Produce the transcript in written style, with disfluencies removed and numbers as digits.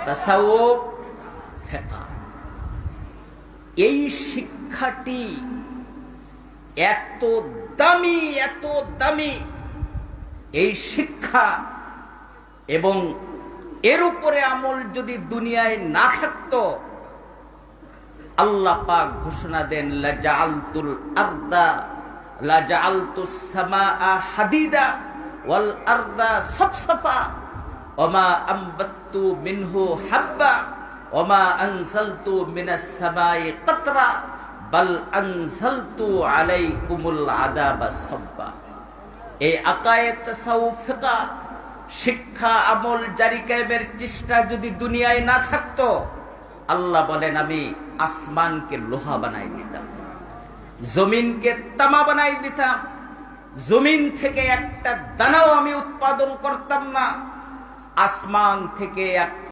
তাসাউফ, ফিকহ, এই শিক্ষাটি এত দামি এই শিক্ষা, এবং এর উপরে আমল যদি দুনিয়ায় না থাকতো, আল্লাহ পাক ঘোষণা দেন লাজাআলতুস সামাআ হাদিদা ওয়াল আরদা সাফসাফা ওমা আনবাততু মিনহু হাব্বা ওমা আনজালতু মিনাস সামাই কাতরা বাল আনজালতু আলাইকুমুল আযাবা সাব্বা। এই আকায়েদ, তাসাউফ, ফিকহ, শিক্ষা, আমল জারি কায়েমের চেষ্টা যদি দুনিয়ায় না থাকতো, আল্লাহ বলেন আমি আসমানকে লোহা বানাই দিতাম, জমিনকে তামা বানাই দিতাম, জমিন থেকে একটা দানাও আমি উৎপাদন করতাম না, আসমান থেকে এক